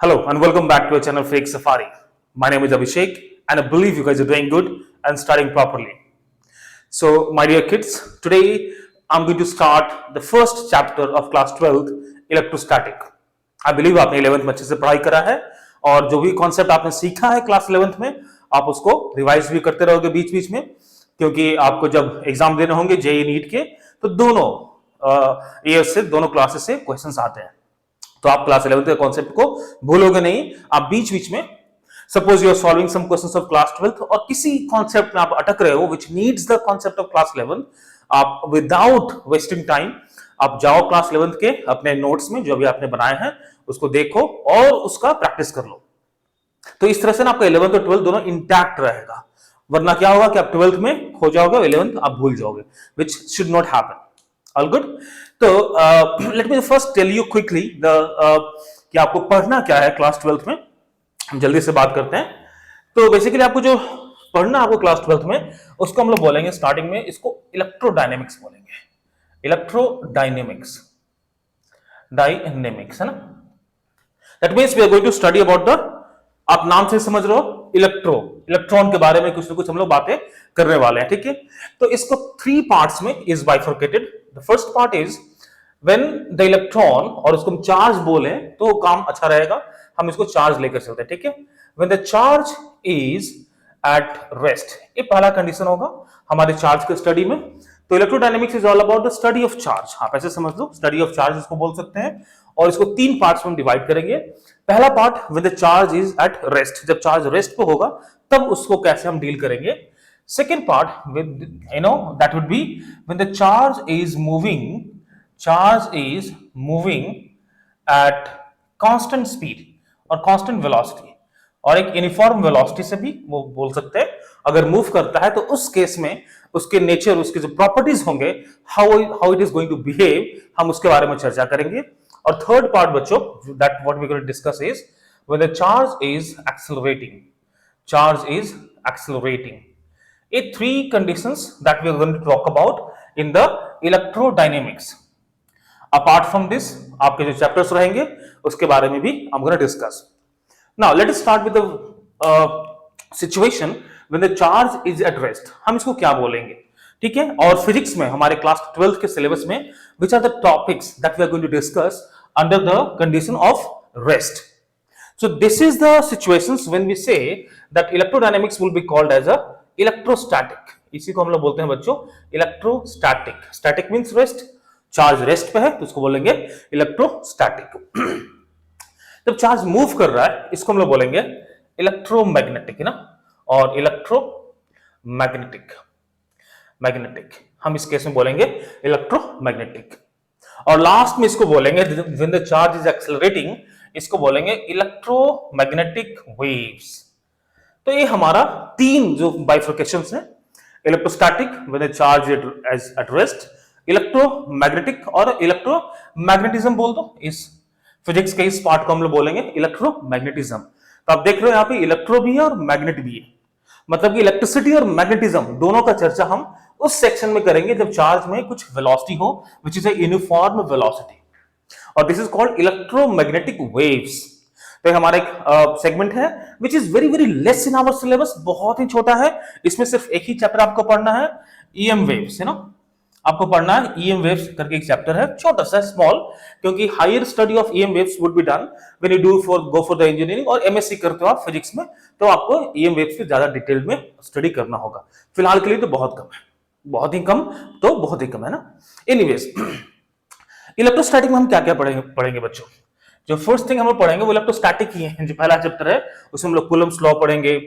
Hello and welcome back to our channel Fake Safari. My name is Abhishek and I believe you guys are doing good and studying properly. So, my dear kids, today I'm going to start the first chapter of class 12th electrostatic. I believe आपने 11th में अच्छे से पढ़ाई करा है और जो भी कॉन्सेप्ट आपने सीखा है क्लास 11th में आप उसको रिवाइज भी करते रहोगे बीच बीच में, क्योंकि आपको जब एग्जाम देने होंगे जेई नीट के तो दोनों ईयर से दोनों क्लासेस से क्वेश्चंस आते हैं। तो आप क्लास 11th के कॉन्सेप्ट को भूलोगे नहीं। आप बीच बीच में suppose you are solving some questions of class 12th और किसी कॉन्सेप्ट में आप अटक रहे हो which needs the concept of class 11, आप विदाउट वेस्टिंग टाइम आप जाओ क्लास 11th के अपने नोट्स में जो भी आपने बनाए हैं उसको देखो और उसका प्रैक्टिस कर लो। तो इस तरह से ना आपका 11th और 12th दोनों इंटैक्ट रहेगा, वरना क्या होगा कि आप 12th में खो जाओगे, 11th आप भूल जाओगे, which should not happen. All good? तो let me first tell you quickly कि आपको पढ़ना क्या है क्लास 12th में। हम जल्दी से बात करते हैं। तो बेसिकली आपको जो पढ़ना आपको क्लास 12th में उसको हम लोग बोलेंगे स्टार्टिंग में, इसको इलेक्ट्रोडायनेमिक्स बोलेंगे। इलेक्ट्रोडायनेमिक्स, डायनेमिक्स है ना। That means we are going to study about the, आप नाम से समझ रहे हो, इलेक्ट्रॉन के बारे में कुछ ना कुछ हम लोग बातें करने वाले हैं, ठीक है। तो इसको 3 पार्ट्स में is bifurcated. The first part is when the electron, और उसको हम चार्ज बोले तो काम अच्छा रहेगा, हम इसको चार्ज लेकर चलते हैं, ठीक है। When the charge is at rest, ये पहला कंडीशन होगा हमारे चार्ज के स्टडी में। तो electrodynamics is all about the study of charge, आप ऐसे समझ लो, स्टडी ऑफ चार्ज इसको बोल सकते हैं। और इसको 3 पार्ट्स में हम डिवाइड करेंगे। पहला part when the charge is at rest, जब चार्ज रेस्ट पे होगा तब उसको कैसे हम डील करेंगे। Second part with that would be when the charge is moving at constant speed और कांस्टेंट वेलोसिटी, और एक यूनिफॉर्म वेलोसिटी से भी वो बोल सकते हैं। अगर मूव करता है तो उस केस में उसके नेचर, उसके जो प्रॉपर्टीज होंगे, how it is going to behave, हम उसके बारे में चर्चा करेंगे। और थर्ड पार्ट बच्चों, that what we going to discuss is when the charge is accelerating. ये 3 conditions that we are going to talk about in the electrodynamics. Apart from this आपके जो चैप्टर्स रहेंगे उसके बारे में भी हम going to discuss. Now let us start with the situation when the charge is at rest. हम इसको क्या बोलेंगे, ठीक है। और फिजिक्स में हमारे क्लास 12th के सिलेबस में which are the topics that we are going to discuss under the condition of rest. So this is the situations when we say that electrodynamics will be called as a electrostatic. इसी को हम लोग बोलते हैं बच्चों electrostatic. Static means rest, charge rest पे है तो उसको बोलेंगे इलेक्ट्रोस्टैटिक। जब चार्ज मूव कर रहा है इसको हम लोग बोलेंगे इलेक्ट्रोमैग्नेटिक, है ना। और मैग्नेटिक हम इस केस में बोलेंगे इलेक्ट्रोमैग्नेटिक। और लास्ट में इसको बोलेंगे when the charge is accelerating, इसको बोलेंगे इलेक्ट्रोमैग्नेटिक वेव्स। तो ये हमारा 3 जो बाइफर्केशंस हैं, electrostatic when the charge is at rest, electromagnetic और इलेक्ट्रोमैग्नेटिज्म बोल दो। इस फिजिक्स के इस पार्ट को हम लोग बोलेंगे इलेक्ट्रोमैग्नेटिज्म। तो आप देख रहे हो यहाँ पे इलेक्ट्रो भी है और मैग्नेट भी है, मतलब कि इलेक्ट्रिसिटी और मैग्नेटिज्म दोनों का चर्चा हम उस सेक्शन में करेंगे जब चार्ज में कुछ वेलोसिटी हो which is a uniform velocity, और this is called electromagnetic waves. तो हमारा एक सेगमेंट है which is very very less in our syllabus, बहुत ही छोटा है। इसमें सिर्फ एक ही चैप्टर आपको पढ़ना है, ईएम वेव्स, है ना। आपको पढ़ना है ईएम वेव्स करके एक चैप्टर है, छोटा सा स्मॉल, क्योंकि higher study of EM waves would be done when you do go for the engineering और एमएससी करते हो आप फिजिक्स में, तो आपको ईएम वेव्स पे ज्यादा डिटेल में स्टडी करना होगा। फिलहाल के लिए तो बहुत कम है, बहुत ही कम, तो बहुत ही कम है ना। एनीवेज, इलेक्ट्रोस्टैटिक में हम क्या क्या पढ़ेंगे बच्चों। जो फर्स्ट थिंग हम लोग पढ़ेंगे वो इलेक्ट्रोस्टैटिक ही है, जो पहला चैप्टर है उसमें हम लोग कूलम्ब्स लॉ पढ़ेंगे,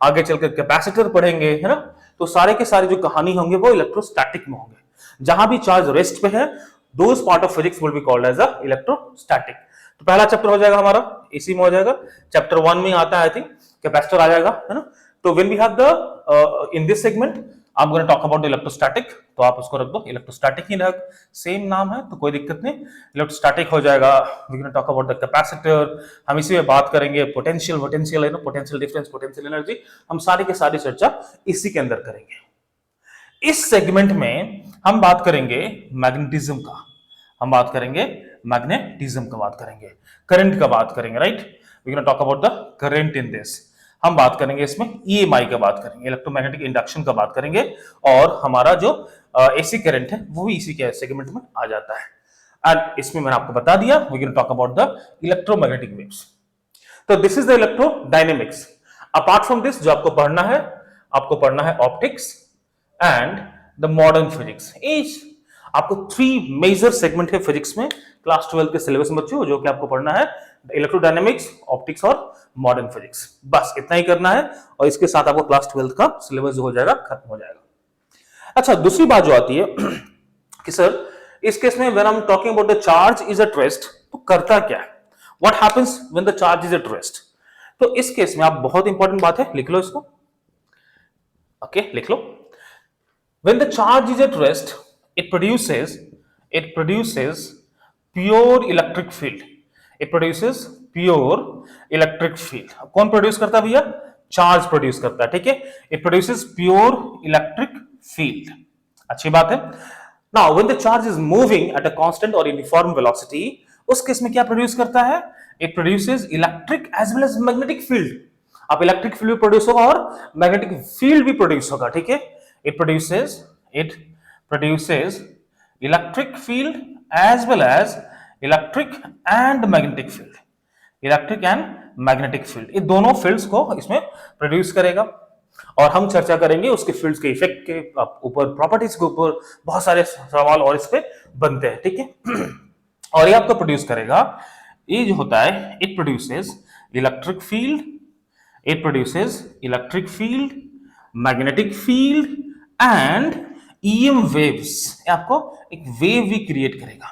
आगे चलकर कैपेसिटर पढ़ेंगे, है ना। तो सारे के सारे जो कहानी होंगे वो इलेक्ट्रोस्टैटिक में होंगे। जहां भी चार्ज रेस्ट पे है, those part of physics will be called as a electrostatic. तो पहला चैप्टर हो जाएगा हमारा, इसी में हो जाएगा। चैप्टर 1 में आता है आई थिंक कैपेसिटर आ जाएगा, है ना। तो when we have the in this segment I am going to talk about electrostatic, तो आप उसको रख दो इलेक्ट्रोस्टैटिक ही रख, सेम नाम है तो कोई दिक्कत नहीं, इलेक्ट्रोस्टैटिक हो जाएगा। We going to talk about the capacitor, हम इसी में बात करेंगे पोटेंशियल है ना, पोटेंशियल डिफरेंस, पोटेंशियल एनर्जी, हम सारी के सारी चर्चा इसी के अंदर करेंगे। इस सेगमेंट में हम बात करेंगे मैग्नेटिज्म का, करंट का बात करेंगे, right. We can talk about the current in this. हम बात करेंगे इसमें ईएमआई का बात करेंगे, इलेक्ट्रोमैग्नेटिक इंडक्शन का बात करेंगे, और हमारा जो एसी करंट है वो भी इसी के सेगमेंट में आ जाता है। एंड इसमें मैंने आपको बता दिया we can talk about the electromagnetic waves. तो this is the electrodynamics. Apart from this जो आपको पढ़ना है optics and the modern physics. आपको 3 मेजर सेगमेंट है फिजिक्स में क्लास 12 के सिलेबस में बच्चों, जो कि आपको पढ़ना है इलेक्ट्रोडायनेमिक्स, ऑप्टिक्स और मॉडर्न फिजिक्स। बस इतना ही करना है और इसके साथ आपको क्लास 12 का सिलेबस जो हो जाएगा खत्म हो जाएगा। अच्छा, दूसरी बात जो आती है कि सर इस केस में when I am talking about the charge is at rest, तो करता क्या है, what happens when the charge is at rest. तो इस केस में आप बहुत इंपॉर्टेंट बात है, लिख लो इसको, ओके लिख लो। When the charge is at rest it produces pure electric field. It produces pure electric field. कौन प्रोड्यूस करता है भैया, चार्ज प्रोड्यूस करता है, ठीक है। It produces pure electric field. अच्छी बात है। Now when the charge is moving at a constant or uniform velocity, उस केस में क्या प्रोड्यूस करता है, it produces electric as well as magnetic field. अब इलेक्ट्रिक फील्ड भी प्रोड्यूस होगा और मैग्नेटिक फील्ड भी प्रोड्यूस होगा, ठीक है। It produces electric field as well as electric and magnetic field. Electric and magnetic field, ये दोनों फील्ड्स को इसमें प्रोड्यूस करेगा और हम चर्चा करेंगे उसके फील्ड्स के इफेक्ट के ऊपर, प्रॉपर्टीज के ऊपर बहुत सारे सवाल और इस पे बनते हैं, ठीक है। और ये आपको प्रोड्यूस करेगा, ये जो होता है it produces electric field, magnetic field and EM waves, आपको एक वेव भी क्रिएट करेगा।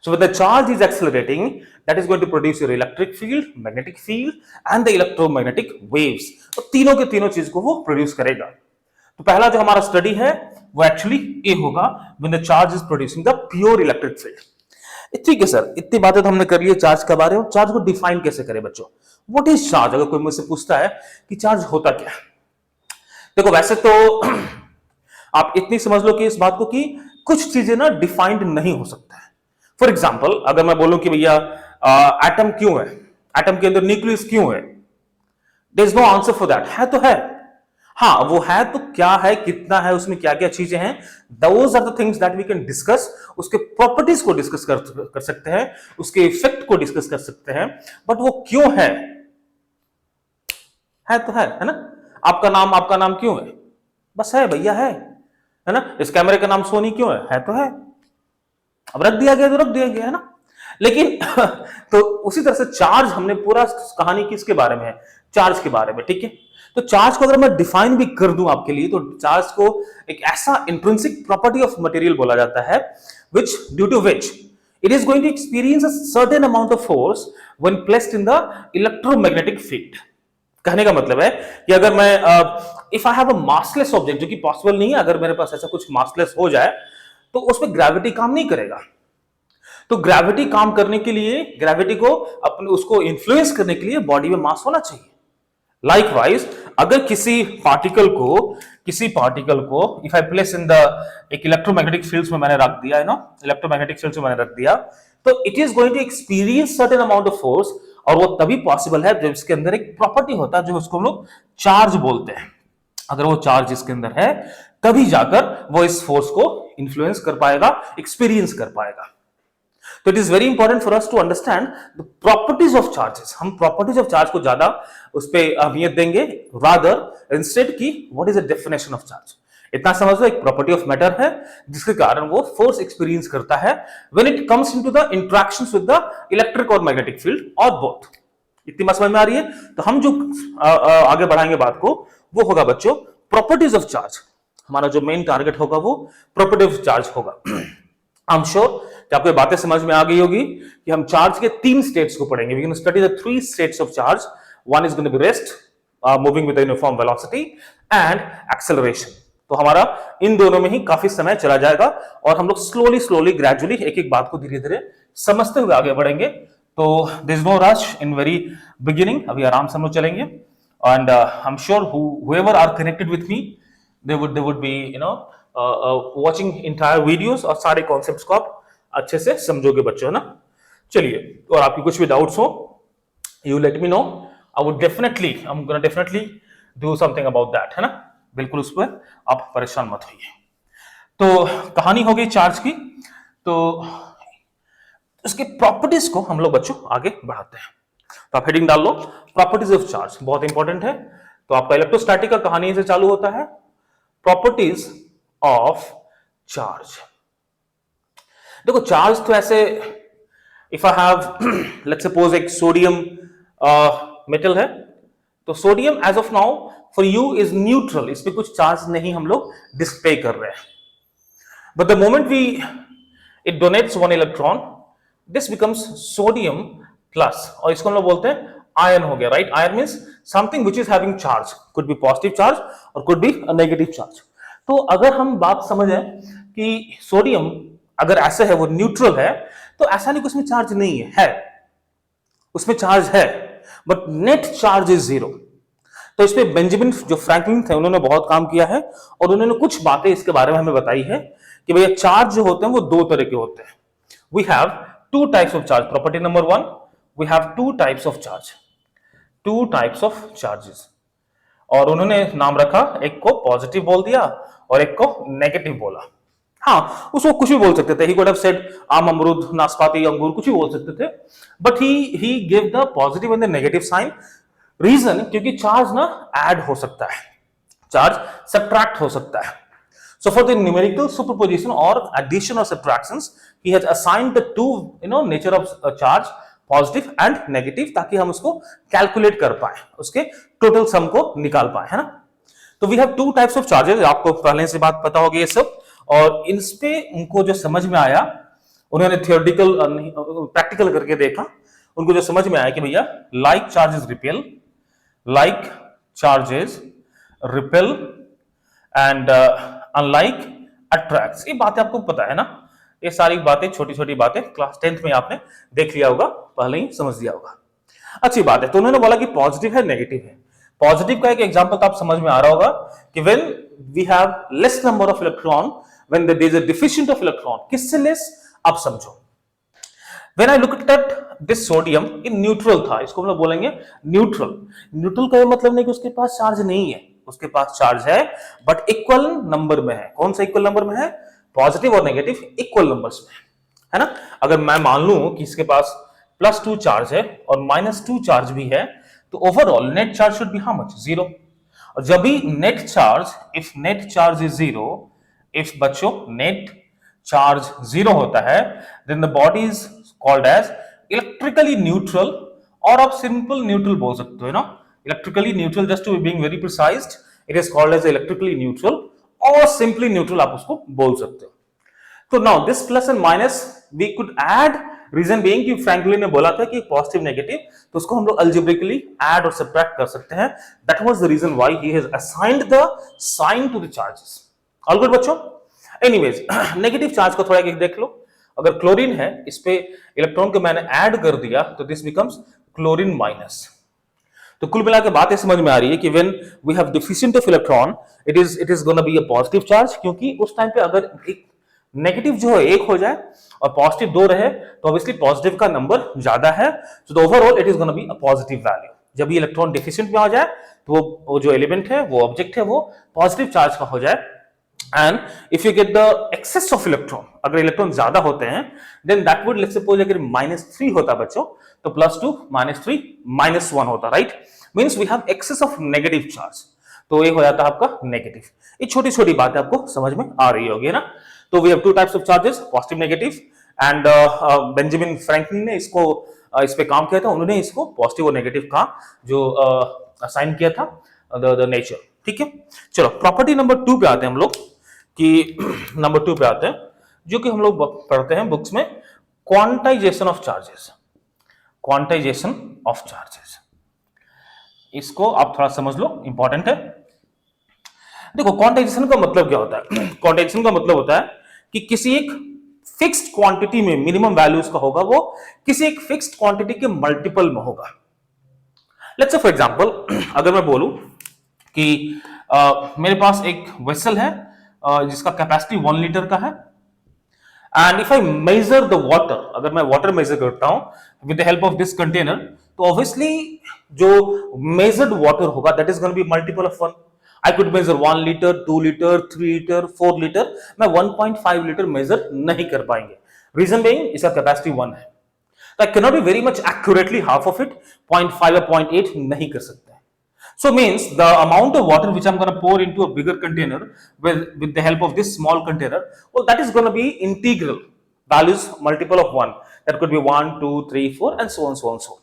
So when the charge is accelerating, that is going to produce your electric field, magnetic field and the electromagnetic waves. तो तीनों के तीनों चीज को वो प्रोड्यूस करेगा। तो पहला जो हमारा स्टडी है वो एक्चुअली ये होगा when the charge is producing the pure electric field। ठीक है सर, इतनी बातें तो हमने कर ली चार्ज के बारे में। चार्ज को डिफाइन कैसे करें बच्चों, व्हाट इज चार्ज? अगर कोई मुझसे पूछता है कि चार्ज होता क्या है, देखो वैसे तो आप इतनी समझ लो कि इस बात को कि कुछ चीजें ना डिफाइंड नहीं हो सकता है। फॉर एग्जाम्पल अगर मैं बोलूं कि भैया एटम क्यों है, एटम के अंदर न्यूक्लियस क्यों है, there is no answer for that. है तो है, हाँ वो है तो क्या है, कितना है, उसमें क्या क्या चीजें हैं, those are the things that we can discuss. उसके प्रॉपर्टीज को डिस्कस कर सकते हैं, उसके इफेक्ट को डिस्कस कर सकते हैं, बट वो क्यों है तो है ना। आपका नाम क्यों है, बस है भैया है ना। इस कैमरे का नाम सोनी क्यों है तो है, अब रख दिया गया तो रख दिया गया है ना। लेकिन तो उसी तरह से चार्ज, हमने पूरा कहानी किसके बारे में है, चार्ज के बारे में, ठीक है। तो चार्ज को अगर मैं डिफाइन भी कर दूं आपके लिए, तो चार्ज को एक ऐसा इंट्रिंसिक प्रॉपर्टी ऑफ मटेरियल बोला जाता है which due to which it is going to experience a certain amount of force when placed in the electromagnetic field। कहने का मतलब है कि अगर मैं if I have a massless object, जो कि पॉसिबल नहीं है, अगर मेरे पास ऐसा कुछ मासलेस हो जाए तो उसमें ग्रेविटी काम नहीं करेगा। तो ग्रेविटी काम करने के लिए, ग्रेविटी को अपने उसको इन्फ्लुएंस करने के लिए बॉडी में मास होना चाहिए। लाइकवाइज अगर किसी पार्टिकल को if I place in the एक इलेक्ट्रोमैग्नेटिक फील्ड्स में मैंने रख दिया है ना, इलेक्ट्रोमैग्नेटिक फील्ड्स में मैंने रख दिया, तो it is going to experience certain amount of force, और वो तभी पॉसिबल है जब इसके अंदर एक प्रॉपर्टी होता है जो उसको हम लोग चार्ज बोलते हैं। अगर वो चार्ज इसके अंदर है तभी जाकर वो इस फोर्स को इन्फ्लुएंस कर पाएगा, एक्सपीरियंस कर पाएगा। तो it is very important for us to understand the properties of charges. हम प्रॉपर्टीज ऑफ चार्ज को ज्यादा उस पर अहमियत देंगे रादर इंस्टेड की what is the definition of charge. इतना समझ लो एक प्रॉपर्टी ऑफ मैटर है जिसके कारण वो फोर्स एक्सपीरियंस करता है when it comes into the interactions with the electric और मैग्नेटिक फील्ड और बोथ। इतनी बात समझ में आ रही है? तो हम जो आगे बढ़ाएंगे बात को वो होगा बच्चों प्रॉपर्टीज ऑफ चार्ज। हमारा जो मेन टारगेट होगा वो प्रॉपर्टी ऑफ चार्ज होगा। आई एम श्योर कि आपको बातें समझ में आ गई होगी कि हम चार्ज के 3 स्टेट्स को पढ़ेंगे। We can study the 3 states of charge. One is going to be rest, moving with uniform velocity and acceleration. तो हमारा इन दोनों में ही काफी समय चला जाएगा और हम लोग स्लोली ग्रेजुअली एक एक बात को धीरे धीरे समझते हुए आगे बढ़ेंगे। तो there is no rush in very beginning, अभी आराम से हम लोग चलेंगे। And I am sure whoever are connected with me they would be watching entire videos और सारे कॉन्सेप्ट्स को आप अच्छे से समझोगे बच्चों, है ना। चलिए, और आपकी कुछ भी डाउट्स हो you let me know, I would definitely, I am gonna definitely do something about that, है ना। बिल्कुल उस पर आप परेशान मत होइए। तो कहानी हो गई चार्ज की। तो इसके प्रॉपर्टीज को हम लोग बच्चों आगे बढ़ाते हैं। तो आप हेडिंग डाल लो, प्रॉपर्टीज ऑफ चार्ज, बहुत इंपॉर्टेंट है। तो आपका इलेक्ट्रोस्टैटिक का कहानी से चालू होता है, प्रॉपर्टीज ऑफ चार्ज। देखो चार्ज तो ऐसे, if I have let's suppose एक सोडियम मेटल है, तो sodium as of now for you is neutral, इस पे कुछ चार्ज नहीं हम लोग डिस्प्ले कर रहे हैं। But the moment we it donates one electron, this becomes sodium plus, और इसको हम लोग बोलते हैं आयन हो गया, right. Ion means something which is having charge, could be positive charge और could be a negative charge. तो अगर हम बात समझें कि सोडियम अगर ऐसे है, वो न्यूट्रल है, तो ऐसा नहीं कि उसमें चार्ज नहीं है, उसमें चार्ज है, but net charge is zero. तो इस पे बेंजामिन जो फ्रैंकलिन थे उन्होंने बहुत काम किया है, और उन्होंने कुछ बातें इसके बारे में हमें बताई है कि भैया चार्ज जो होते हैं वो दो तरह के होते हैं। We have two types of charge, property number one, we have two types of charge, two types of charges. और उन्होंने नाम रखा, एक को पॉजिटिव बोल दिया और एक को नेगेटिव बोला। हाँ, उसको कुछ भी बोल सकते थे, ही कुड हैव सेड आम, अमरूद, नाशपाती, अंगूर, कुछ भी बोल सकते थे, but he give the positive and the negative sign. Reason, क्योंकि चार्ज ना ऐड हो सकता है, चार्ज सब्ट्रैक्ट हो सकता है। So for the numerical superposition or addition or subtractions, he has assigned the two, nature of a charge, positive and negative, ताकि हम उसको कैलकुलेट कर पाए, उसके टोटल सम को निकाल पाए, है ना। तो we have two types of charges, आपको पहले से बात पता होगी ये सब, और इन पे उनको जो समझ में आया, उन्होंने थियोरेटिकल प्रैक्टिकल करके देखा, उनको जो समझ में आया कि भैया like charges repel, like charges repel and unlike attracts। ये बातें आपको पता है ना, ये सारी बातें, छोटी छोटी बातें क्लास 10th में आपने देख लिया होगा, पहले ही समझ लिया होगा। अच्छी बात है। तो उन्होंने बोला कि पॉजिटिव है, नेगेटिव है। पॉजिटिव का एक एग्जांपल तो आप समझ में आ रहा होगा कि when we have less number of electron, when there is a deficient of electron, किससे लेस, आप समझो। When I looked at this sodium, in neutral था, इसको हम लोग बोलेंगे न्यूट्रल। न्यूट्रल का ये मतलब नहीं कि उसके पास चार्ज नहीं है, उसके पास चार्ज है, बट इक्वल नंबर में है। कौन सा इक्वल नंबर में है? पॉजिटिव और नेगेटिव इक्वल नंबर्स में है ना। अगर मैं मान लूं कि इसके पास +2 चार्ज है और -2 चार्ज भी है, तो overall net charge should be how much? 0। और जब भी net charge, if net charge is 0, if बच्चों नेट चार्ज 0 होता है, then the body is called as electrically neutral, और आप सिंपल न्यूट्रल बोल सकते हो ना, electrically neutral, just to be being very precise, it is called as electrically neutral, और सिंपली न्यूट्रल आप उसको बोल सकते हो। तो now this plus and minus we could add, reason being कि फ्रैंकलिन ने बोला था कि पॉजिटिव नेगेटिव, तो उसको हम लोग अलजेब्रिकली ऐड और सब्ट्रैक्ट कर सकते हैं। That was the reason why he has assigned the sign to the charges. All good बच्चों। एनीवेज, नेगेटिव चार्ज को थोड़ा देख लो। अगर क्लोरीन है, इस पे इलेक्ट्रॉन को मैंने ऐड कर दिया, तो दिस बिकम्स क्लोरीन माइनस। तो कुल मिला के बात ये समझ में आ रही है कि when we have deficient of electron, it is gonna be a positive charge, क्योंकि उस टाइम पे अगर एक नेगेटिव जो है 1 हो जाए और पॉजिटिव 2 रहे, तो ऑब्वियसली पॉजिटिव का नंबर ज्यादा है, so the overall it is gonna be a positive value. जब ये इलेक्ट्रॉन डिफिशिएंट में हो जाए, तो वो जो एलिमेंट है, वो ऑब्जेक्ट है, वो पॉजिटिव चार्ज का हो जाए। And if you get the excess of electron, अगर इलेक्ट्रॉन ज्यादा होते हैं, then that would, let's suppose अगर -3 होता बच्चों, तो +2 -3 -1 होता, right? Means we have excess of negative charge, तो ये हो जाता है आपका नेगेटिव। ये छोटी छोटी बातें आपको समझ में आ रही होगी ना। तो we have two types of charges, positive negative, and Benjamin Franklin ने इसको इस पे काम किया था, उन्होंने इसको पॉजिटिव और नेगेटिव का जो असाइन किया था, द नेचर। ठीक है, चलो प्रॉपर्टी नंबर 2 पे आते हैं हम लोग, कि नंबर 2 पे आते हैं, जो कि हम लोग पढ़ते हैं बुक्स में, quantization of charges. Quantization of charges, इसको आप थोड़ा समझ लो, इंपॉर्टेंट है। देखो क्वांटाइजेशन का मतलब क्या होता है? क्वांटाइजेशन का मतलब होता है कि किसी एक फिक्स्ड क्वांटिटी में मिनिमम वैल्यू उसका होगा, वो किसी एक फिक्स्ड क्वांटिटी के मल्टीपल में होगा। लेट्स से फॉर एग्जांपल, अगर मैं बोलूं कि मेरे पास एक वेसल है जिसका कैपेसिटी 1 लीटर का है, and if I measure the water, अगर मैं वाटर मेजर करता हूं with the help of this container, तो ऑब्वियसली जो मेजर्ड वाटर होगा that is going to be multiple of 1. I could measure 1 litre, 2 litre, 3 litre, 4 litre. मैं 1.5 litre major नहीं कर पाएंगे. रीजन बीइंग इसका कैपेसिटी 1 है. तो I can not be very much accurately half of it. 0.5 or 0.8 नहीं कर सकते. So means the amount of water which I'm going to pour into a bigger container with the help of this small container, well, that is going to be integral values multiple of 1. That could be 1, 2, 3, 4 and so on, so on, so on.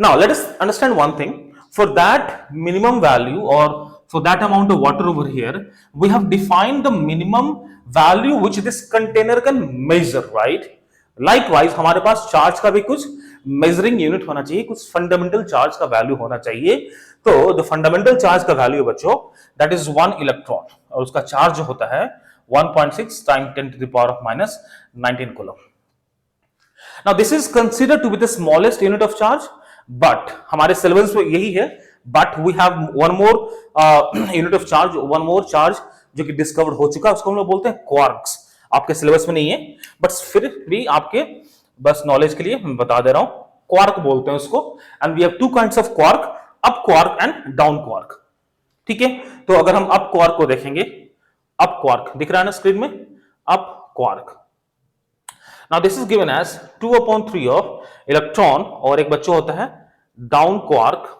Now let us understand one thing. For that minimum value or for that amount of water over here, we have defined the minimum value which this container can measure, right? Likewise हमारे पास charge का भी कुछ measuring unit होना चाहिए, कुछ fundamental charge का value होना चाहिए. तो द फंडामेंटल चार्ज का वैल्यू बच्चों दैट इज 1 इलेक्ट्रॉन और उसका चार्ज जो होता है 1.6 time 10 to the power of minus 19 coulomb. Now this is considered to be the smallest unit of charge, but हमारे सिलेबस में यही है. But we have one more unit of charge, one more charge जो कि discovered हो चुका है, उसको हम लोग बोलते हैं क्वार्क्स. आपके सिलेबस में नहीं है, बट फिर भी आपके बस नॉलेज के लिए मैं बता दे रहा हूं. क्वार्क बोलते हैं उसको. And we have two kinds of quark, up quark and down quark. ठीक है, तो अगर हम अप क्वार्क को देखेंगे, अप क्वार्क दिख रहा है ना स्क्रीन में, up quark. Now this is given as 2/3 of electron और एक बच्चा होता है डाउन क्वार्क.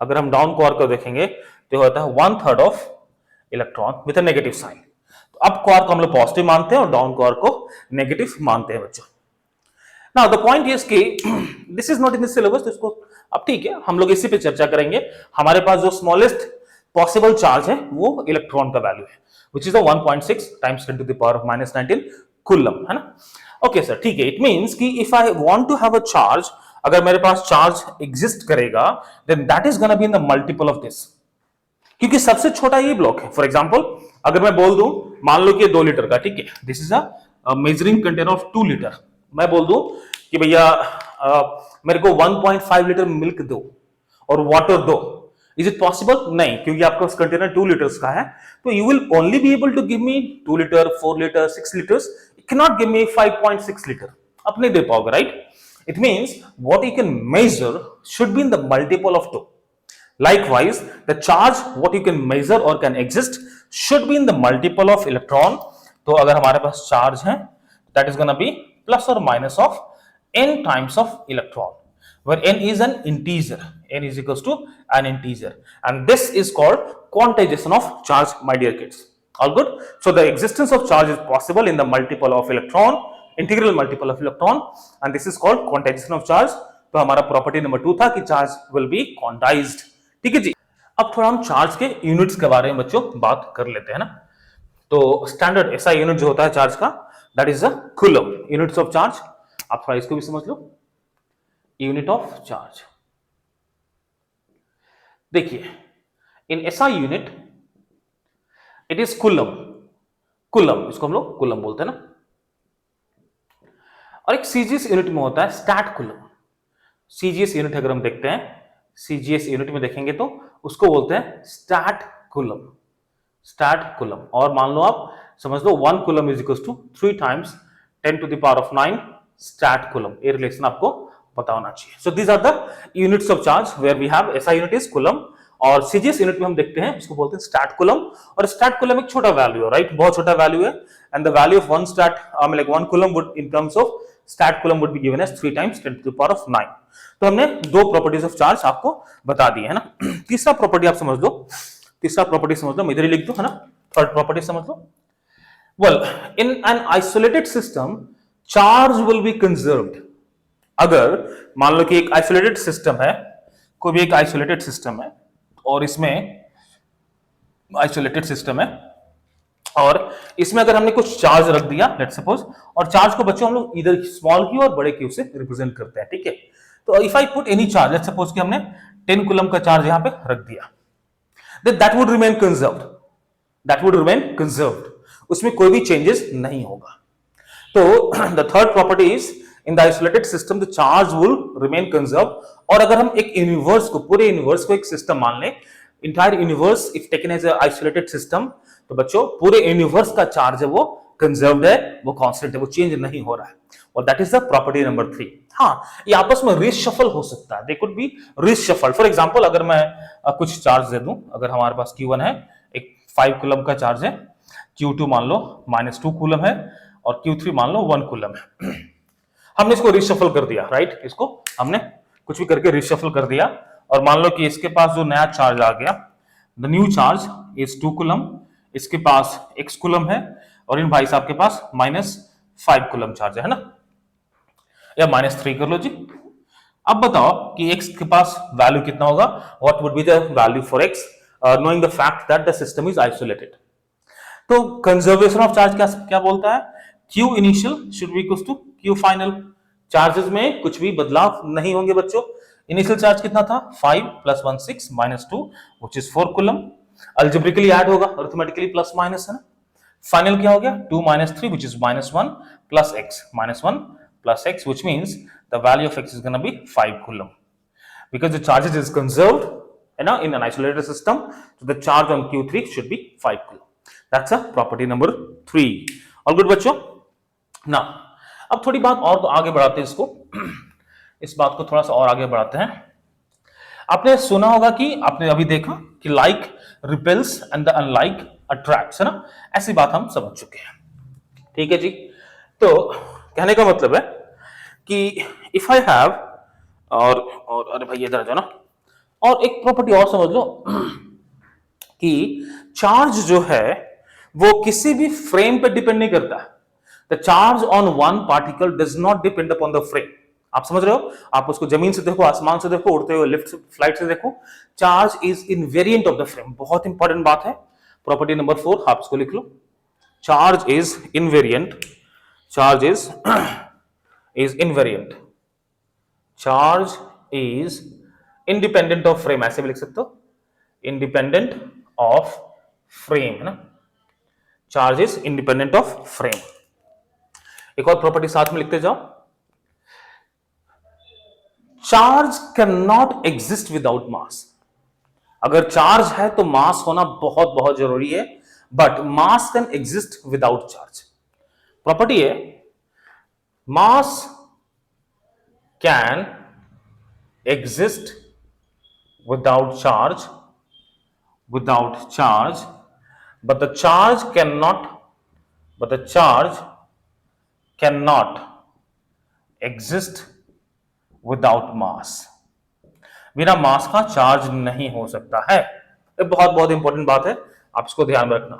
अगर हम डाउन क्वार्क को देखेंगे तो होता है 1/3 of electron with a negative sign. तो अप क्वार्क हम लोग पॉजिटिव मानते हैं और डाउन क्वार्क को नेगेटिव मानते हैं बच्चों. Now the point is कि this is not in the syllabus, तो इसको अब ठीक है हम लोग इसी पे चर्चा करेंगे. हमारे पास जो स्मॉलेस्ट पॉसिबल चार्ज है वो इलेक्ट्रॉन का वैल्यू है which is the 1.6 times 10 to the power of minus 19 coulomb, है ना. ओके सर, ठीक है. इट मींस कि if I want to have a charge, अगर मेरे पास चार्ज एग्जिस्ट करेगा then that is gonna be in the multiple of this, क्योंकि सबसे छोटा ये ब्लॉक है. फॉर एग्जाम्पल अगर मैं बोल दूं, मान लो कि 2 लीटर का, ठीक है, this is a measuring container of 2 litre. मैं बोल दूं कि भैया मेरे को 1.5 लीटर मिल्क दो और वाटर दो. Is it possible? नहीं, क्योंकि आपका कंटेनर 2 लीटर्स का है. तो you will only be able to give me 2 litre, 4 litre, 6 litres. You can not give me 5.6 litre. आप नहीं दे पाओगे, right? It means what you can measure should be in the multiple of 2. Likewise, the charge what you can measure or can exist should be in the multiple of electron. तो अगर हमारे पास charge है, that is gonna be plus or minus of n times of electron, where n is an integer. N is equals to an integer, and this is called quantization of charge, my dear kids. All good? So the existence of charge is possible in the multiple of electron, integral multiple of electron, and this is called quantization of charge. तो हमारा property number 2 था कि charge will be quantized. ठीक है जी. अब थोड़ा हम charge के यूनिट्स के बारे में बच्चों बात कर लेते हैं ना. तो स्टैंडर्ड ऐसा यूनिट जो होता है चार्ज का, that is a coulomb. Units of charge, आप थोड़ा इसको भी समझ लो. यूनिट ऑफ चार्ज देखिए, इन ऐसा unit it is coulomb. Coulomb इसको हम लोग कूलम बोलते हैं ना. और एक सीजीएस यूनिट में होता है स्टैट कूलम. सीजीएस यूनिट अगर हम देखते हैं, सीजीएस यूनिट में देखेंगे तो उसको बोलते हैं स्टैट कूलम. Stat coulomb. और मान लो आप समझ लो 1 coulomb is equals to 3 times 10 to the power of 9 stat coulomb. ये रिलेशन आपको पता होना चाहिए. So these are the units of charge where we have SI unit is coulomb, और सीजीएस यूनिट में हम देखते हैं उसको बोलते हैं स्टैट कूलम. और स्टैट कूलम एक छोटा वैल्यू है, राइट? बहुत छोटा वैल्यू है. And the value of 1 stat like 1 coulomb would in terms of stat coulomb would be given as 3 times 10 to the power of 9. तो हमने 2 प्रॉपर्टीज ऑफ चार्ज आपको बता दी है ना. तीसरा प्रॉपर्टी आप समझ लो. तीसरा प्रॉपर्टी समझ लो, मैं इधर ही लिख दूं, है ना. थर्ड प्रॉपर्टी समझ लो. Well, in an isolated system charge will be conserved. अगर मान लो कि एक आइसोलेटेड सिस्टम है, कोई भी एक आइसोलेटेड सिस्टम है, और इसमें आइसोलेटेड सिस्टम है और इसमें अगर हमने कुछ चार्ज रख दिया, लेट्स सपोज, और चार्ज को बच्चों हम लोग इधर स्मॉल क्यू और बड़े क्यू से रिप्रेजेंट करते हैं, ठीक है. तो if I put any charge, let's suppose कि हमने 10 कूलम का चार्ज यहां पे रख दिया, then that would remain conserved. That would remain conserved. उसमें कोई भी चेंजेस नहीं होगा. तो the third property is in the isolated system the charge will remain conserved. और अगर हम एक यूनिवर्स को, पूरे यूनिवर्स को एक सिस्टम मान लें, entire universe if taken as a isolated system, तो बच्चों पूरे यूनिवर्स का चार्ज है वो कंजर्व्ड है, वो कांस्टेंट है, वो चेंज नहीं हो रहा है. और that is the property number 3। हाँ, ये आपस में रीशफल हो सकता है, they could be reshuffle. For example अगर मैं कुछ चार्ज दे दूं, अगर हमारे पास Q1 है, एक 5 कूलम का चार्ज है, Q2 मान लो -2 कूलम है और Q3 मान लो 1 कूलम है। हमने इसको रीशफल कर दिया, राइट, इसको हमने कुछ भी करके रीशफल कर दिया और मान लो कि इसके पास जो नया चार्ज आ गया, the new charge is 2 coulomb, इसके पास x कूलम है और इन भाई साहब के पास -5 कूलम चार्ज है ना, या -3 कर लो जी। अब बताओ कि x के पास वैल्यू कितना होगा, what would be the value for x, knowing the fact that the system is isolated. तो कंजर्वेशन ऑफ चार्ज क्या क्या बोलता है, Q initial should be equal to Q final. Charges में कुछ भी बदलाव नहीं होंगे बच्चों। इनिशियल चार्ज कितना था, 5 + 1 6 -2 which is 4 coulomb. Algebraically add होगा, अरिथमेटिकली प्लस माइनस है ना। फाइनल क्या हो गया, 2 - 3 which is -1 plus x, -1 plus x which means the value of x is gonna B 5 coulomb because the charges is conserved, you know, in an isolated system, so the charge on Q3 should be 5 coulomb. That's a property number 3. All good बच्चों। now अब थोड़ी बात और आगे बढ़ाते हैं इसको इस बात को थोड़ा सा और आगे बढ़ाते हैं। आपने सुना होगा कि आपने अभी देखा कि like repels and the unlike attracts, है ना, ऐसी बात हम समझ चुके हैं, ठीक है जी। तो कहने का मतलब है कि इफ आई हैव और अरे भाई इधर आ जाओ ना, और एक प्रॉपर्टी और समझ लो कि चार्ज जो है वो किसी भी फ्रेम पे डिपेंड नहीं करता। The charge on one particle does not depend upon the frame. आप समझ रहे हो, आप उसको जमीन से देखो, आसमान से देखो, उड़ते हुए लिफ्ट फ्लाइट से देखो, charge is invariant of the frame. बहुत इंपॉर्टेंट बात है, प्रॉपर्टी नंबर 4 आप इसको लिख लो, charge is invariant, charge is invariant, charge is independent of frame, ऐसे भी लिख सकते हो, इंडिपेंडेंट ऑफ फ्रेम, है ना, charge is independent of frame. एक और प्रॉपर्टी साथ में लिखते जाओ, charge can not exist without mass. अगर चार्ज है तो मास होना बहुत बहुत जरूरी है, but mass can exist without charge. Property है mass can exist without charge, but the charge cannot exist without mass। बिना मास का चार्ज नहीं हो सकता है। ये बहुत बहुत इंपॉर्टेंट बात है, आप इसको ध्यान में रखना।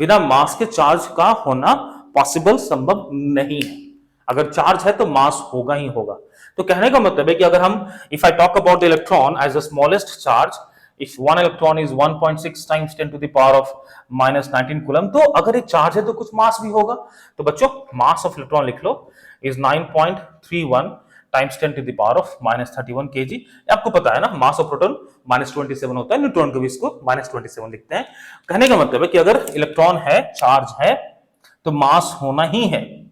बिना मास के चार्ज का होना पॉसिबल, संभव नहीं है। अगर चार्ज है तो मास होगा ही होगा। तो कहने का मतलब है कि अगर हम if I talk about the electron as the smallest charge, if one electron is 1.6 times 10 to the power of -19 coulomb, तो अगर एक चार्ज है तो कुछ मास भी होगा। तो बच्चों मास ऑफ इलेक्ट्रॉन लिख लो is 9.31 times 10 to the power of -31 kg। आपको पता है ना, मास ऑफ प्रोटॉन -27 होता है, न्यूट्रॉन को भी इसको -27 लिखते हैं। कहने का मतलब है कि अगर इलेक्ट्रॉन है, चार्ज है, तो मास होना ही है।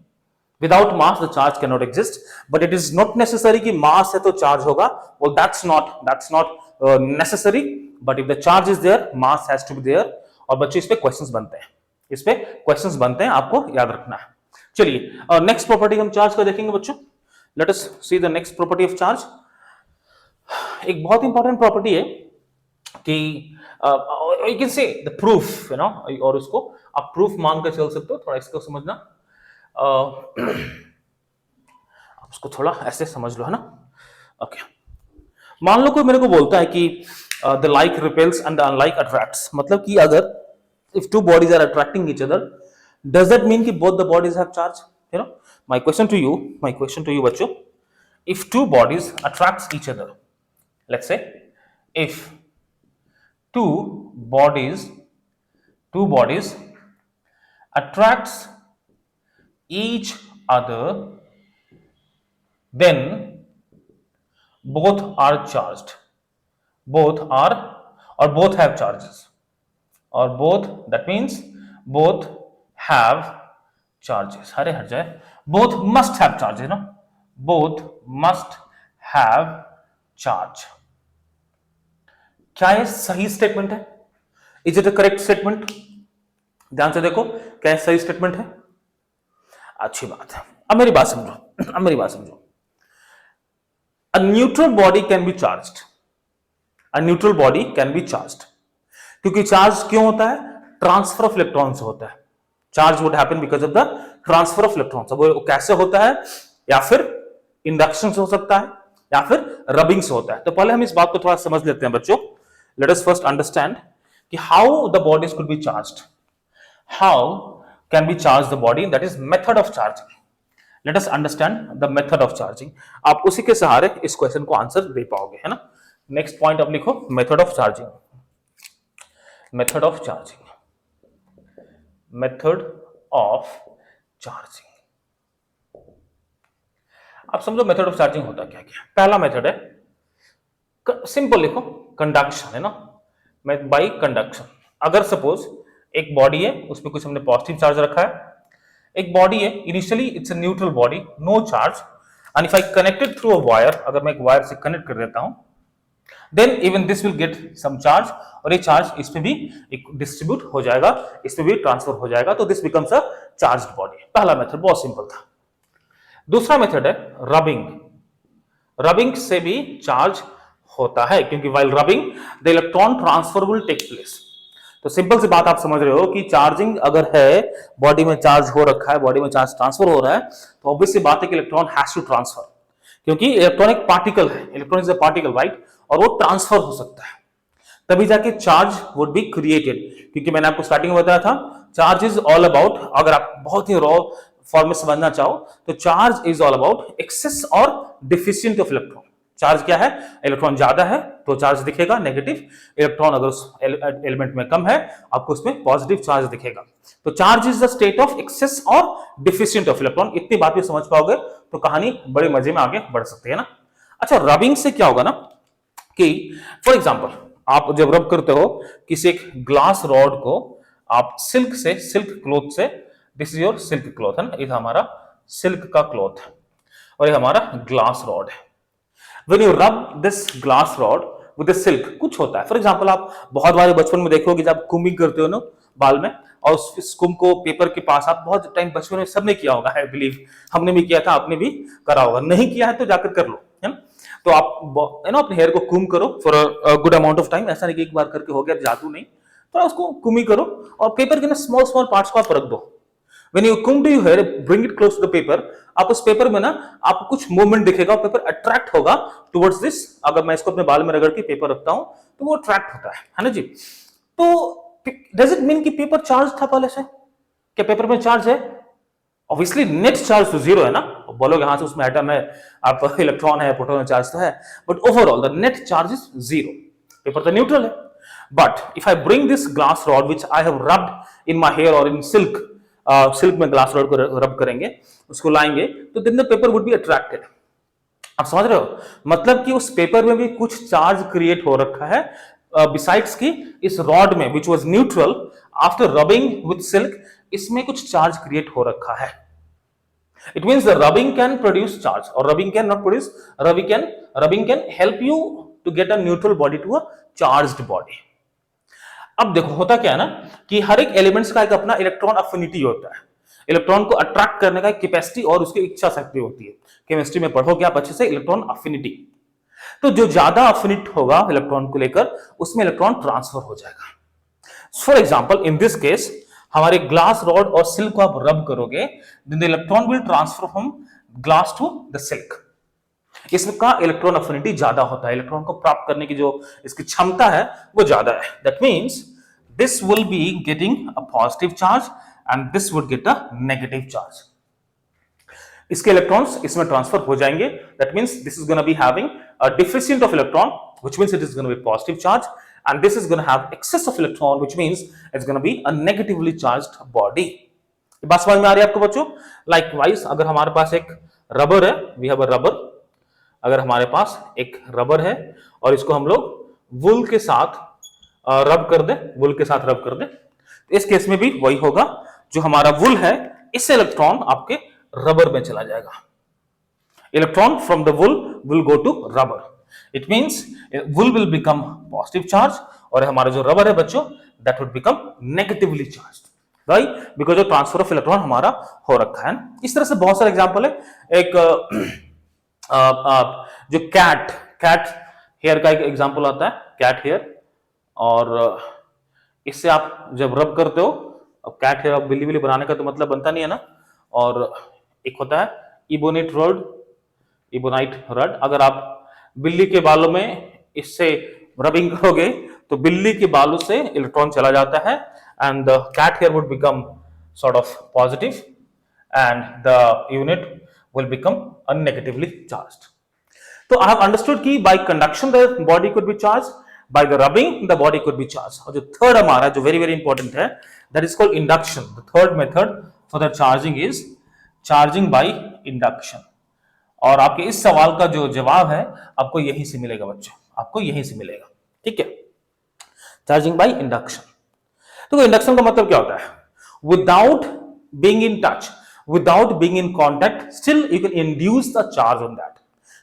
Without mass, the charge cannot exist, but it is not necessary कि mass है तो charge होगा। Well, that's not necessary. But if the charge is there, mass has to be there. और बच्चों इस पे questions बनते हैं, इस पे questions बनते हैं, आपको याद रखना है। चलिए next property हम charge का देखेंगे बच्चों। Let us see the next property of charge। एक बहुत important property है कि you can say the proof, you know, और उसको आप proof मान कर चल सकते हो। थोड़ा इसको समझना, आप उसको थोड़ा ऐसे समझ लो, है ना। ओके, मान लो कोई मेरे को बोलता है कि the like repels and the unlike attracts, मतलब कि अगर if two bodies are attracting each other, does that mean कि both the bodies have charge? You know, my question to you बच्चों, if two bodies attracts each other, let's say if two bodies attracts each other, then both are charged, both are or both have charges, or both, that means both have charges। अरे हट जाए, both must have charges ना, both must have charge। क्या ये सही statement है? Is it a correct statement? ध्यान से देखो, क्या सही स्टेटमेंट है? अच्छी बात है। अब मेरी बात समझो, अब मेरी बात समझो। अ neutral body can be charged, a neutral body can be charged, क्योंकि चार्ज क्यों होता है? ट्रांसफर ऑफ इलेक्ट्रॉन से होता है। Charge would happen because of the transfer of electrons. अब वो कैसे होता है? या फिर इंडक्शन से हो सकता है या फिर रबिंग से होता है। तो पहले हम इस बात को थोड़ा समझ लेते हैं बच्चों। लेट अस फर्स्ट अंडरस्टैंड कि how the bodies could be charged, how can be charge the body, that is method of charging. Let us understand the method of charging. आप उसी के सहारे इस क्वेश्चन को आंसर दे पाओगे, है ना। नेक्स्ट पॉइंट आप लिखो, method of charging, method of charging, method of charging. आप समझो मेथड ऑफ चार्जिंग होता क्या क्या। पहला मेथड है, सिंपल लिखो, कंडक्शन, है ना, बाई कंडक्शन। अगर सपोज एक बॉडी है, उसमें कुछ हमने पॉजिटिव चार्ज रखा है, एक बॉडी है, initially it's a neutral body, no charge, and if I connected through a wire, अगर मैं एक वायर से कनेक्ट कर देता हूं, then even this will get some charge, और ये चार्ज इसमें भी डिस्ट्रीब्यूट हो जाएगा, इसमें भी ट्रांसफर हो जाएगा, तो this becomes a charged body. पहला मेथड बहुत सिंपल था। दूसरा मेथड है रबिंग। रबिंग से भी चार्ज होता है, क्योंकि while rubbing the electron transfer will take place. तो सिंपल सी बात आप समझ रहे हो कि चार्जिंग अगर है, बॉडी में चार्ज हो रखा है, बॉडी में चार्ज ट्रांसफर हो रहा है, तो ऑब्वियस सी बात है कि इलेक्ट्रॉन हैज टू ट्रांसफर, क्योंकि इलेक्ट्रॉन एक पार्टिकल है, electron is a particle, right, और वो ट्रांसफर हो सकता है, तभी जाके चार्ज वुड बी क्रिएटेड। क्योंकि मैंने आपको स्टार्टिंग में बताया था, चार्ज इज ऑल अबाउट, अगर आप बहुत ही रॉ फॉर्म में समझना चाहो तो charge is all about excess और डिफिशिएंट ऑफ इलेक्ट्रॉन। चार्ज क्या है? इलेक्ट्रॉन ज्यादा है तो चार्ज दिखेगा नेगेटिव, इलेक्ट्रॉन अगर उस एलिमेंट में कम है आपको उसमें पॉजिटिव चार्ज दिखेगा। तो charge is the state of excess और डिफिशिएंट ऑफ इलेक्ट्रॉन। इतनी बात भी समझ पाओगे तो कहानी बड़े मजे में आगे बढ़ सकती है ना। अच्छा, रबिंग से क्या होगा ना कि फॉर एग्जाम्पल आप जब रब करते हो किसी एक ग्लास रॉड को, आप सिल्क से, सिल्क क्लॉथ से, this is your silk cloth है ना, ये हमारा सिल्क का क्लॉथ है और ये हमारा ग्लास रॉड है। When you rub this glass rod with the silk, कुछ होता है। फॉर एग्जाम्पल आप बहुत बार बचपन में देखोगे जब कुमिंग करते हो ना बाल में, और उस कुम को पेपर के पास, आप बहुत टाइम बचपन में सबने किया होगा, आई बिलीव हमने भी किया था, आपने भी करा होगा, नहीं किया है तो जाकर कर लो, है ना। तो आप है ना अपने हेयर को कुम करो for a good amount of time, ऐसा नहीं कि एक बार करके हो गया, जादू नहीं, तो उसको कुमी करो और पेपर के ना स्मॉल स्मॉल पार्ट्स को आप रख दो। When you comb your hair, bring it close to the paper, आप उस पेपर में ना आपको कुछ मूवमेंट दिखेगा, पेपर अट्रैक्ट होगा टुवर्ड्स दिस। अगर मैं इसको अपने बाल में रगड़ के पेपर रखता हूं तो वो अट्रैक्ट होता है ना जी। तो डज इट मीन कि पेपर चार्ज था पहले से? क्या पेपर में चार्ज है? ऑब्वियसली नेट चार्ज तो जीरो है ना। बोलोगे हाँ से उसमें एटम है, आप इलेक्ट्रॉन है, प्रोटॉन चार्ज तो है, but overall the net charge is zero. Paper तो न्यूट्रल है। But if I bring this glass rod which I have rubbed in my hair और इन सिल्क, सिल्क में ग्लास रॉड को rub करेंगे, उसको लाएंगे, तो then the paper would be attracted. आप समझ रहे हो? मतलब कि उस पेपर में भी कुछ चार्ज क्रिएट हो रखा है, बिसाइड्स की इस रॉड में which was neutral, after rubbing with silk इसमें कुछ चार्ज क्रिएट हो रखा है। It means the rubbing can produce charge, और rubbing can not produce, rubbing can help you to get a neutral body to a charged body. अब देखो होता क्या है ना कि हर एक एलिमेंट्स का एक अपना इलेक्ट्रॉन अफिनिटी होता है, इलेक्ट्रॉन को अट्रैक्ट करने का एक कैपेसिटी और उसकी इच्छा शक्ति होती है। केमिस्ट्री में पढ़ोगे आप अच्छे से इलेक्ट्रॉन अफिनिटी। तो जो ज्यादा अफिनिट होगा इलेक्ट्रॉन को लेकर, उसमें इलेक्ट्रॉन ट्रांसफर हो जाएगा। For example in this case हमारे ग्लास रॉड और सिल्क को आप रब करोगे, then the electron will transfer from glass to the silk. इसका इलेक्ट्रॉन अफिनिटी ज्यादा होता है, इलेक्ट्रॉन को प्राप्त करने की जो इसकी क्षमता है वो ज्यादा है। That means this will be getting a positive charge and this would get a negative charge. इसके इलेक्ट्रॉन्स इसमें ट्रांसफर हो जाएंगे। That means this is gonna be having a deficient of electron which means it is gonna be positive charge, and this is gonna have excess of electron which means it's gonna be a negatively charged body. ये बात समझ में आ रही है आपको बच्चों? Likewise अगर हमारे पास एक रबर है, वी हैव अ रबर, अगर हमारे पास एक रबर है और इसको हम लोग वुल के साथ रब कर दे, वुल के साथ रब कर दे, तो इस केस में भी वही होगा। जो हमारा वुल है, इससे इलेक्ट्रॉन आपके रबर में चला जाएगा। Electron from the wool will go to rubber. It means wool will become positive charge और हमारा जो रबर है बच्चों, that would become negatively charged. भाई because of transfer of electron हमारा हो रखा है। इस तरह से बहुत सारे एग्जांपल है। एक जो कैट कैट हेयर का एक एग्जांपल आता है, कैट हेयर, और इससे आप जब रब करते हो, अब कैट हेयर, अब बिल्ली बिल्ली बनाने का तो मतलब बनता नहीं है ना। और एक होता है इबोनेट रड, इबोनाइट रड, अगर आप बिल्ली के बालों में इससे रबिंग करोगे तो बिल्ली के बालों से इलेक्ट्रॉन चला जाता है and the cat hair would become sort of positive and the unit will become unnegatively charged. तो I have understood कि by conduction the body could be charged, by the rubbing the body could be charged. और जो third हमारा जो very very important है, that is called induction. The third method for the charging is charging by induction. और आपके इस सवाल का जो जवाब है आपको यहीं से मिलेगा बच्चों, आपको यहीं से मिलेगा, ठीक है। Charging by induction. तो इंडक्शन का मतलब क्या होता है? Without being in touch, without being in contact, still you can induce the charge on that.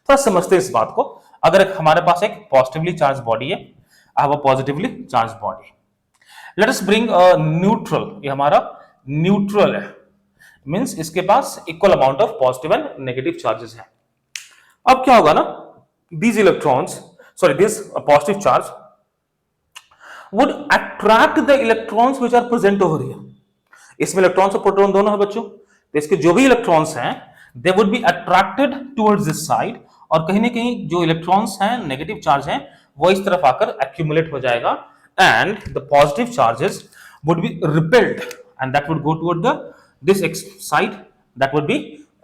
थोड़ा समझते हैं इस बात को। अगर हमारे पास एक पॉजिटिवली चार्ज बॉडी है, I have a positively charged body. Let us bring a neutral. ये हमारा न्यूट्रल है, मींस इसके पास equal amount of positive and negative charges है। अब क्या होगा ना, these electrons, sorry, this positive charge would attract the electrons which are present over here. इसमें इलेक्ट्रॉन्स और प्रोटॉन दोनों है बच्चों, तो इसके जो भी इलेक्ट्रॉन्स हैं they would be attracted towards this side, और कहीं ना कहीं जो इलेक्ट्रॉन्स हैं नेगेटिव चार्ज हैं वो इस तरफ आकर एक्यूमुलेट हो जाएगा and the positive charges would be repelled and that would go toward the this side that would be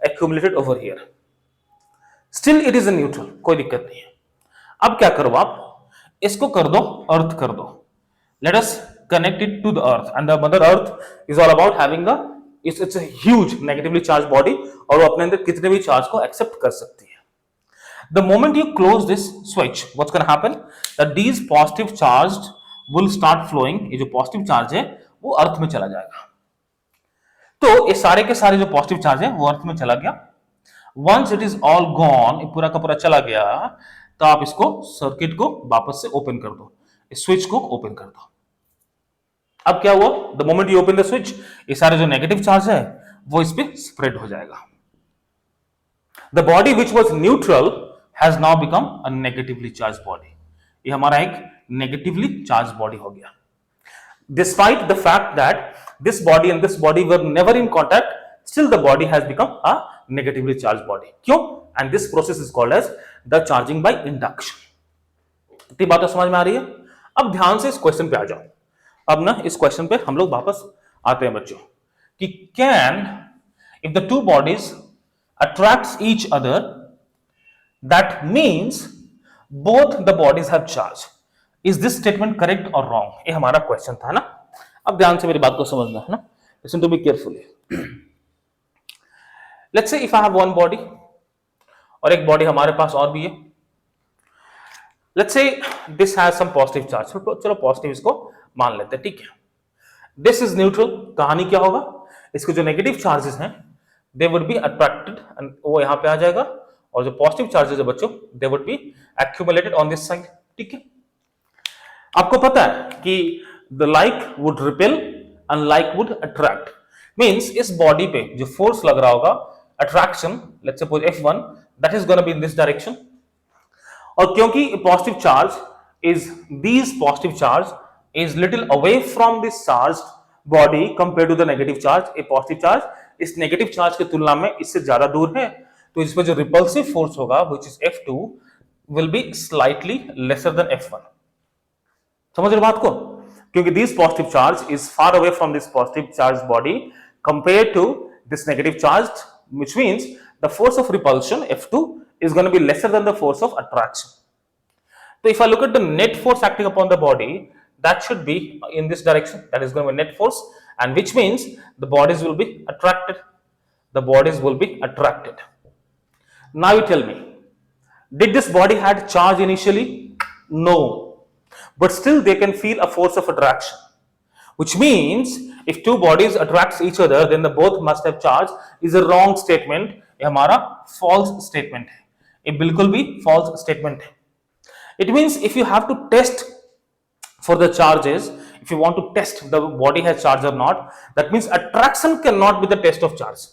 accumulated over here. Still it is a neutral, कोई दिक्कत नहीं है। अब क्या करो, आप इसको कर दो अर्थ कर दो, let us connect it to the earth and the mother earth is all about having a it's a huge negatively charged body और वो अपने अंदर कितने भी चार्ज को एक्सेप्ट कर सकती है। The moment you close this switch, what's going to happen? That these positive charged will start flowing. ये जो पॉजिटिव चार्ज है वो अर्थ में चला जाएगा। तो ये सारे के सारे जो पॉजिटिव चार्ज है वो अर्थ में चला गया। Once it is all gone, पूरा का पूरा चला गया, तो आप इसको सर्किट को वापस से ओपन कर दो, इस स्विच को ओपन कर दो। अब क्या हुआ, the moment you open the switch, ये सारे जो नेगेटिव चार्ज है वो इस पे स्प्रेड हो जाएगा। The body which was neutral has now become a negatively charge body. ये हमारा एक नेगेटिवली चार्ज बॉडी हो गया। Despite the fact that this body and this body were never in contact, still the body has become a negatively charge body. क्यों? And this process is called as the charging by induction. इतनी बात तो समझ में आ रही है। अब ध्यान से इस क्वेश्चन पे आ जाओ। अब ना इस क्वेश्चन पे हम लोग वापस आते हैं बच्चों कि can if the two bodies attracts each other that means both the bodies have charge, is this statement correct और रॉन्ग? ये हमारा क्वेश्चन था ना। अब ध्यान से मेरी बात को समझना है ना, listen to me carefully. Let's say if I have one body और एक बॉडी हमारे पास और भी है, let's say this has some positive charge, चलो पॉजिटिव इसको मान लेते हैं, ठीक है। दिस इज न्यूट्रल, कहानी क्या होगा, इसके जो नेगेटिव चार्जेस हैं they would be attracted and वो यहां पे आ जाएगा, और जो पॉजिटिव चार्जेस है बच्चों they would be accumulated on this side, ठीक है। आपको पता है कि the like would repel and like would attract, means इस बॉडी पे जो फोर्स लग रहा होगा attraction, let's suppose F1, that is gonna be in this direction, और क्योंकि positive charge is these positive charge is little away from this charged body compared to the negative charge, a positive charge इस negative charge की तुलना में इससे ज्यादा दूर है, तो इस पर जो रिपल्सिव फोर्स होगा which is F2 will be slightly lesser than F1। समझ रहे बात को? क्योंकि this positive charge is far away from this positive charged body compared to this negative charged, which means the force of repulsion F2 is going to be lesser than the force of attraction. So if I look at the net force acting upon the body, that should be in this direction, that is going to be net force, and which means the bodies will be attracted, the bodies will be attracted. Now you tell me, did this body had charge initially? No, but still they can feel a force of attraction, which means if two bodies attracts each other then the both must have charge is a wrong statement। ये हमारा false statement है, ये बिल्कुल भी false statement है। It means if you have to test for the charges if you want to test the body has charge or not, that means attraction cannot be the test of charge.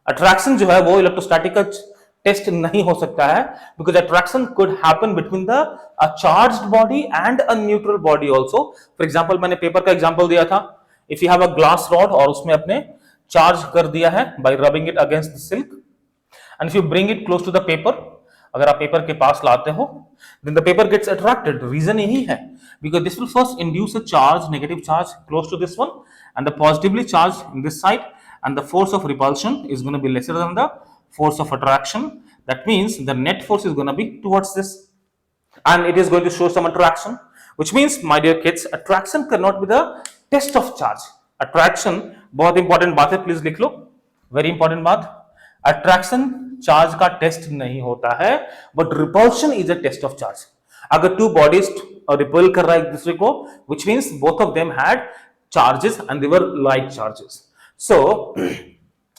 Attraction जो है वो electrostatic का test नहीं हो सकता है, because attraction could happen between the charged body and a neutral body also. For example मैंने paper का एग्जांपल दिया था. If you have a glass rod और उसमें अपने चार्ज कर दिया है by rubbing it against the silk, and if you bring it close to the paper, अगर आप पेपर के पास लाते हो, then the paper gets attracted. Reason यही है because this will first induce a charge, negative charge close to this one and the positively charge in this side, and the force of repulsion is going to be lesser than the force of attraction. That means the net force is going to be towards this, and it is going to show some attraction, which means, my dear kids, attraction cannot be the test of charge. Attraction बहुत important बात है, please लिख लो, very important बात. Attraction charge का test नहीं होता है, but repulsion is a test of charge. अगर टू बॉडीज रिपल कर रहा है एक दूसरे को, which means both of them had charges and they were like charges. So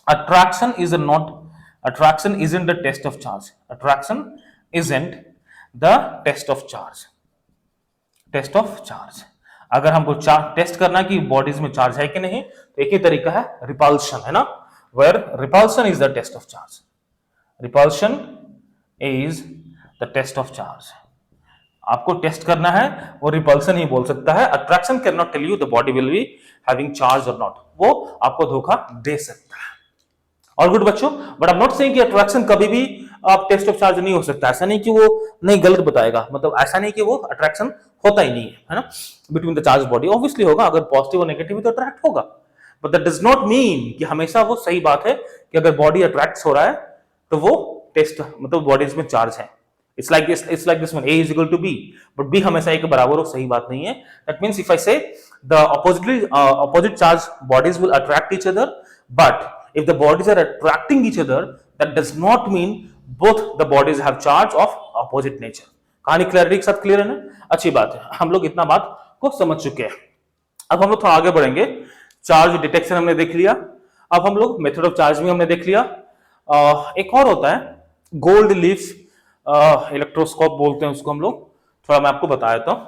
attraction isn't the test of charge. Attraction isn't the test of charge. Test of charge. अगर हमको test करना कि बॉडीज में चार्ज है कि नहीं, तो एक ही तरीका है, रिपल्शन, है ना, where repulsion is the test of charge. Repulsion is the test of charge. आपको टेस्ट करना है, वो रिपल्सन ही बोल सकता है. Attraction can not tell you the body will be having charge और नॉट, वो आपको धोखा दे सकता है. और गुड बच्चों, but I am not saying कि अट्रैक्शन कभी भी आप टेस्ट ऑफ चार्ज नहीं हो सकता. ऐसा नहीं कि वो नहीं गलत बताएगा, मतलब ऐसा नहीं कि वो अट्रैक्शन होता ही नहीं है ना, between the charge body. Obviously होगा, अगर पॉजिटिव और नेगेटिव तो अट्रैक्ट होगा, but that does not mean कि हमेशा वो सही बात है कि अगर बॉडी अट्रैक्ट हो रहा है तो वो टेस्ट, मतलब बॉडीज में चार्ज है. It's like this one, A is equal to B, but B हमेशा A के बराबर हो, सही बात नहीं है. That means if I say the opposite charge bodies will attract each other, but if the bodies are attracting each other, that does not mean both the bodies have charge of opposite nature. कहानी clarity के साथ clear है ना? अच्छी बात है, हम लोग इतना बात को समझ चुके हैं. अब हम लोग थोड़ा आगे बढ़ेंगे. चार्ज डिटेक्शन हमने देख लिया, अब हम लोग मेथड ऑफ चार्ज भी हमने देख लिया. एक और होता है गोल्ड लीफ इलेक्ट्रोस्कोप बोलते हैं उसको हम लोग. थोड़ा मैं आपको बता देता हूं.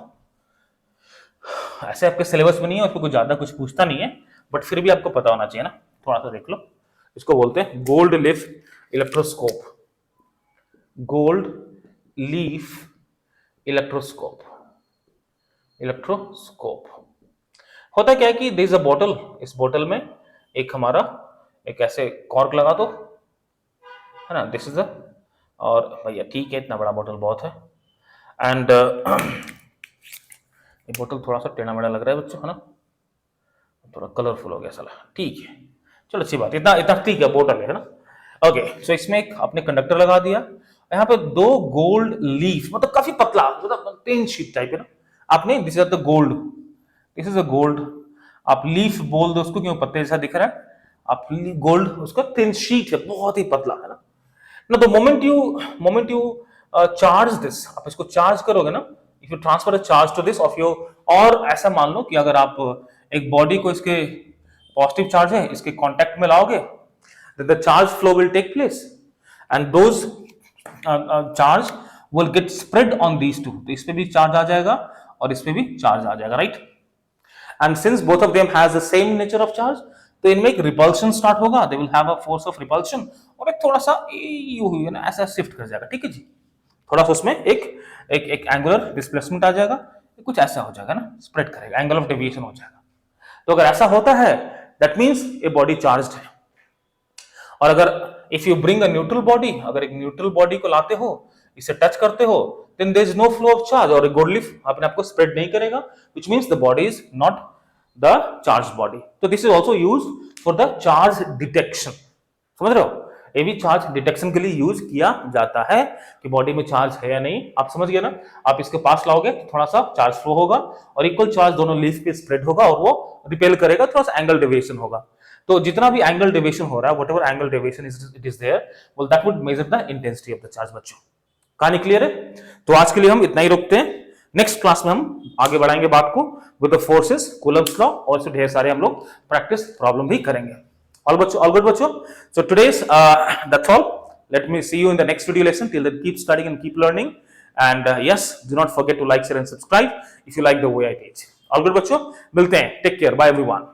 ऐसे आपके सिलेबस में नहीं है, उसको कुछ ज्यादा कुछ पूछता नहीं है, बट फिर भी आपको पता होना चाहिए ना, थोड़ा सा देख लो. इसको बोलते हैं gold leaf electroscope. Gold leaf electroscope. Electroscope होता क्या है कि देयर इज अ बॉटल. इस बोतल में एक हमारा एक ऐसे कॉर्क लगा दो, है ना, दिस इज अ, और भैया ठीक है, इतना बड़ा बोतल बहुत है. एंड ये बोतल थोड़ा सा टेढ़ा मेढ़ा लग रहा है बच्चों, है ना, थोड़ा कलरफुल हो गया साला. ठीक है, चलो अच्छी बात, इतना इतना ठीक है, बोतल है ना. ओके, सो इसमें एक आपने कंडक्टर लगा दिया, यहाँ पे दो गोल्ड लीफ, मतलब काफी पतला, मतलब टिन शीट टाइप है ना. आपने this is the gold, this is a gold. आप लीफ बोल दो उसको, क्यों पत्ते जैसा दिख रहा है. आप गोल्ड, उसका थिन शीट है, बहुत ही पतला, है ना. Now the moment you charge this, आप इसको चार्ज करोगे ना, if you transfer a charge to this of your, और ऐसा मान लो कि अगर आप एक बॉडी को इसके पॉजिटिव चार्ज है इसके कांटेक्ट में लाओगे, then the charge flow will take place and those charge will get spread on these two. तो इस पे भी चार्ज आ जाएगा और इस पे भी चार्ज आ जाएगा, right. and since both of them has the same nature of charge, तो इनमें एक रिपल्शन स्टार्ट होगा, they will have a force of repulsion, और एक थोड़ा सा यू हुई है ना, ऐसा शिफ्ट कर जाएगा. ठीक है जी, थोड़ा सा उसमें एक एंगुलर डिस्प्लेसमेंट आ जाएगा, कुछ ऐसा हो जाएगा ना, स्प्रेड करेगा, एंगल ऑफ डेविएशन हो जाएगा. तो अगर ऐसा होता है, that means a body charged है. और अगर if you bring a neutral body, अगर एक न्यूट्रल बॉडी को लाते हो, इसे टच करते हो, then there is no flow of charge, और गोल्ड लीफ अपने आप को स्प्रेड नहीं करेगा, which means the body is not the charge body. तो this is also used for the charge detection. समझ रहे हो, ये भी चार्ज डिटेक्शन के लिए यूज किया जाता है कि बॉडी में चार्ज है या नहीं. आप समझ गए ना. आप इसके पास लाओगे तो थोड़ा सा चार्ज फ्लो होगा और इक्वल चार्ज दोनों लीफ पे स्प्रेड होगा और वो रिपेल करेगा, थोड़ा सा एंगल डेविएशन होगा. तो जितना भी एंगल डेविएशन हो रहा है, whatever angle deviation it is there, well that would measure the intensity of the charge. बच्चों कहानी क्लियर है. तो आज के लिए हम इतना ही रोकते हैं. नेक्स्ट क्लास में हम आगे बढ़ाएंगे बात को with the forces, Coulomb's law, और इससे ढेर सारे हम लोग प्रैक्टिस प्रॉब्लम भी करेंगे. ऑल गुड बच्चों. So today's that's all. Let me see you in the next video lesson. Till then, keep studying and keep learning. And yes, do not forget to like, share, and subscribe if you like the way I teach. All good बच्चों, मिलते हैं, take care, bye everyone.